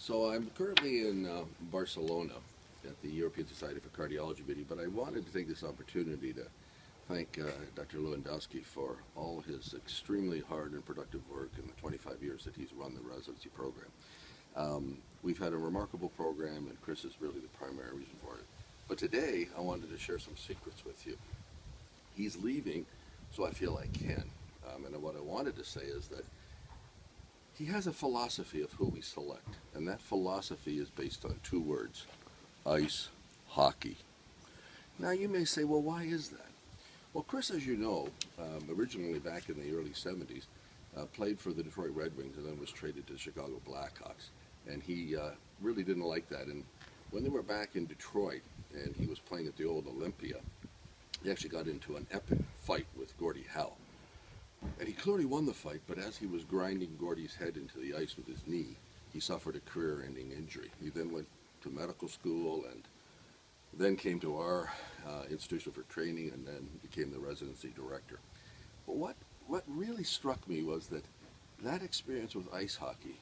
So I'm currently in Barcelona at the European Society for Cardiology meeting, but I wanted to take this opportunity to thank Dr. Lewandowski for all his extremely hard and productive work in the 25 years that he's run the residency program. We've had a remarkable program, and Chris is really the primary reason for it. But today, I wanted to share some secrets with you. He's leaving, so I feel I can. And what I wanted to say is that he has a philosophy of who we select, and that philosophy is based on two words: ice hockey. Now you may say, well, why is that? Well, Chris, as you know, originally back in the early 70s, played for the Detroit Red Wings and then was traded to the Chicago Blackhawks. And he really didn't like that. And when they were back in Detroit and he was playing at the old Olympia, he actually got into an epic fight with Gordie Howe. And he clearly won the fight, but as he was grinding Gordie's head into the ice with his knee, he suffered a career-ending injury. He then went to medical school and then came to our institution for training and then became the residency director. But what really struck me was that experience with ice hockey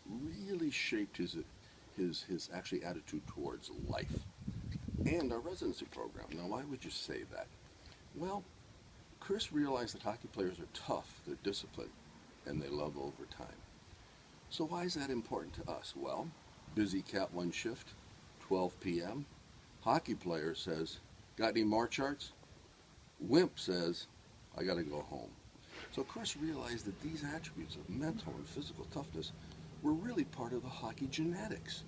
really shaped his actually attitude towards life and our residency program. Now, why would you say that? Well, Chris realized that hockey players are tough, they're disciplined, and they love overtime. So why is that important to us? Well, busy Cat 1 shift, 12 p.m. Hockey player says, got any more charts? Wimp says, I got to go home. So Chris realized that these attributes of mental and physical toughness were really part of the hockey genetics.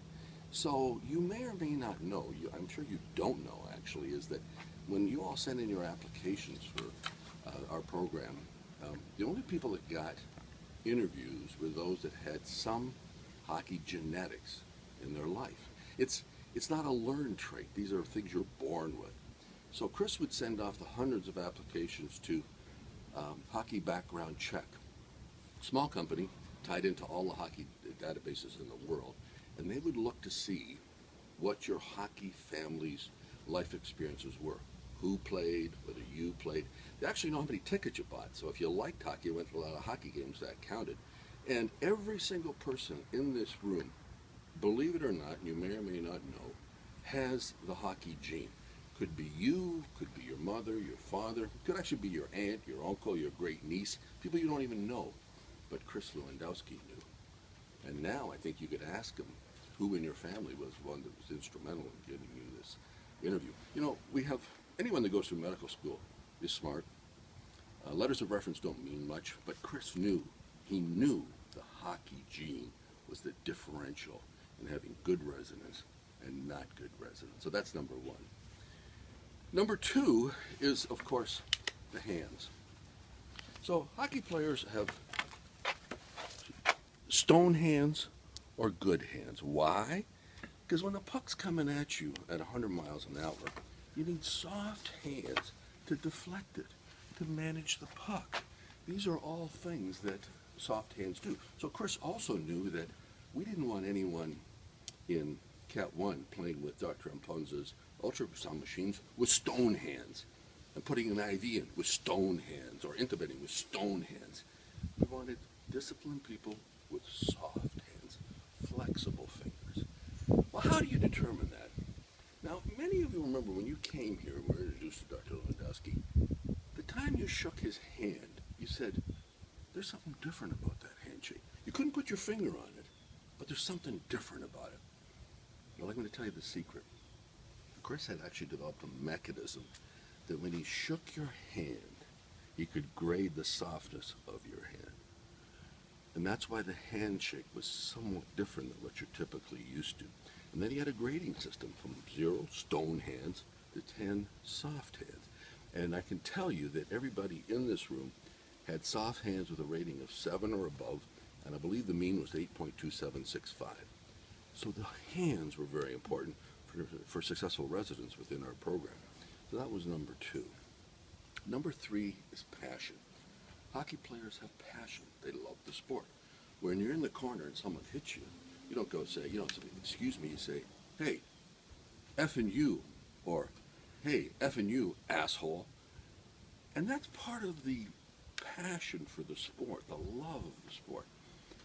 So you may or may not know, I'm sure you don't know actually, is that when you all send in your applications for our program, the only people that got interviews were those that had some hockey genetics in their life. It's not a learned trait. These are things you're born with. So Chris would send off the hundreds of applications to Hockey Background Check. Small company tied into all the hockey databases in the world, and they would look to see what your hockey family's life experiences were. Who played, whether you played. They actually know how many tickets you bought. So if you liked hockey, went to a lot of hockey games, that counted. And every single person in this room, believe it or not, you may or may not know, has the hockey gene. Could be you, could be your mother, your father, could actually be your aunt, your uncle, your great niece, people you don't even know. But Chris Lewandowski knew. And now I think you could ask him who in your family was one that was instrumental in giving you this interview. You know, we have anyone that goes through medical school is smart. Letters of reference don't mean much, but Chris knew. He knew the hockey gene was the differential in having good residents and not good residents. So that's number one. Number two is, of course, the hands. So hockey players have stone hands or good hands. Why? Because when the puck's coming at you at 100 miles an hour, you need soft hands to deflect it, to manage the puck. These are all things that soft hands do. So Chris also knew that we didn't want anyone in Cat 1 playing with Dr. Amponza's ultrasound machines with stone hands and putting an IV in with stone hands or intubating with stone hands. We wanted disciplined people with soft hands, flexible fingers. Well, how do you determine that? Now, many of you remember when you came here and were introduced to Dr. Lewandowski, the time you shook his hand, you said, there's something different about that handshake. You couldn't put your finger on it, but there's something different about it. Well, I'm going to tell you the secret. Chris had actually developed a mechanism that when he shook your hand, he could grade the softness of your hand. And that's why the handshake was somewhat different than what you're typically used to. And then he had a grading system from 0 stone hands to 10 soft hands. And I can tell you that everybody in this room had soft hands with a rating of 7 or above, and I believe the mean was 8.2765. So the hands were very important for successful residents within our program. So that was number 2. Number 3 is passion. Hockey players have passion. They love the sport. When you're in the corner and someone hits you, you don't go say, you don't say, excuse me, you say, hey, effing you, or hey, effing you, asshole. And that's part of the passion for the sport, the love of the sport.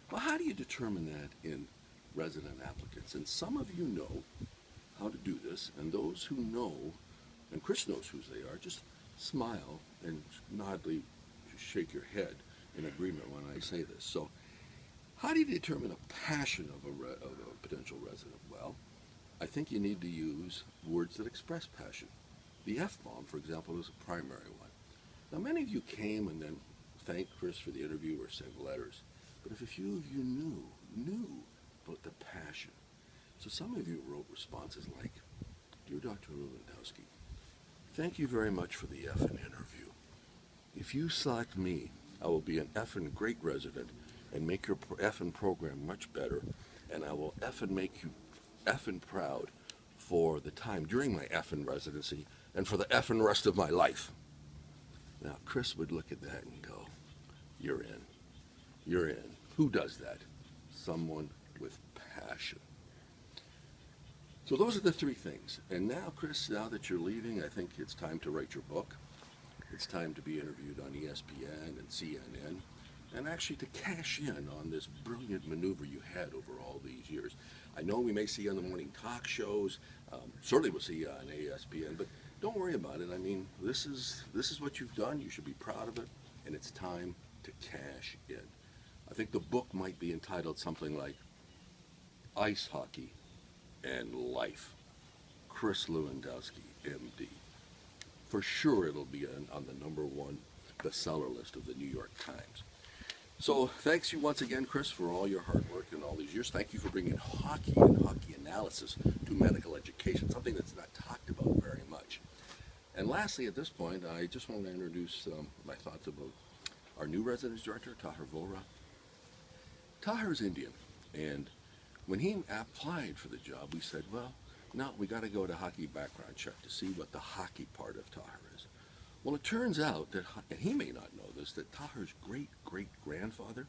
Well, how do you determine that in resident applicants. And some of you know how to do this, and those who know, and Chris knows whose they are, just smile and noddly shake your head in agreement when I say this. So how do you determine a passion of a potential resident? Well, I think you need to use words that express passion. The F-bomb, for example, is a primary one. Now, many of you came and then thanked Chris for the interview or sent letters, but if a few of you knew about the passion. So some of you wrote responses like, "Dear Dr. Lewandowski, thank you very much for the effing interview. If you select me, I will be an effing great resident and make your effing program much better, and I will effing make you effing proud for the time during my effing residency and for the effing rest of my life." Now, Chris would look at that and go, "You're in. You're in." Who does that? Someone with passion. So those are the three things. And now, Chris, now that you're leaving, I think it's time to write your book. It's time to be interviewed on ESPN and CNN, and actually to cash in on this brilliant maneuver you had over all these years. I know we may see you on the morning talk shows, certainly we'll see you on ESPN, but don't worry about it. I mean, this is what you've done. You should be proud of it, and it's time to cash in. I think the book might be entitled something like Ice Hockey and Life, Chris Lewandowski MD. For sure it'll be on the #1 bestseller list of the New York Times. So thanks you once again, Chris, for all your hard work in all these years. Thank you for bringing hockey and hockey analysis to medical education, something that's not talked about very much. And lastly, at this point, I just want to introduce my thoughts about our new residence director, Tahir Vohra. Tahir is Indian, and when he applied for the job, we said, well, no, we got to go to hockey background check to see what the hockey part of Tahir is. Well, it turns out that, and he may not know this, that Tahir's great-great-grandfather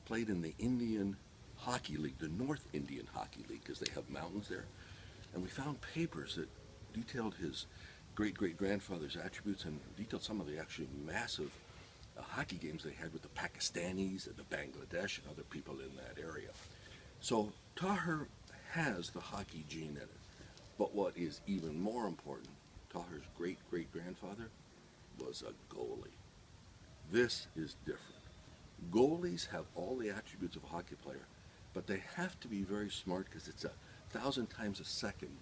played in the Indian Hockey League, the North Indian Hockey League, because they have mountains there. And we found papers that detailed his great-great-grandfather's attributes and detailed some of the actually massive hockey games they had with the Pakistanis and the Bangladesh and other people in that area. So Tahir has the hockey gene in it. But what is even more important, Tahir's great-great-grandfather was a goalie. This is different. Goalies have all the attributes of a hockey player, but they have to be very smart because it's 1,000 times a second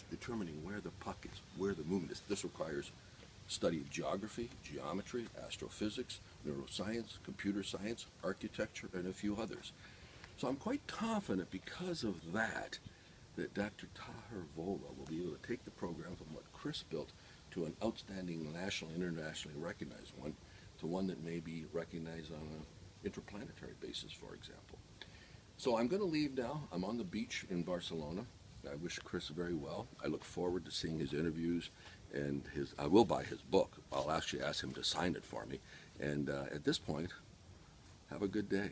determining where the puck is, where the movement is. This requires study of geography, geometry, astrophysics, neuroscience, computer science, architecture, and a few others. So I'm quite confident because of that Dr. Tahir Vohra will be able to take the program from what Chris built to an outstanding national, internationally recognized one, to one that may be recognized on an interplanetary basis, for example. So I'm going to leave now. I'm on the beach in Barcelona. I wish Chris very well. I look forward to seeing his interviews, and I will buy his book. I'll actually ask him to sign it for me. And at this point, have a good day.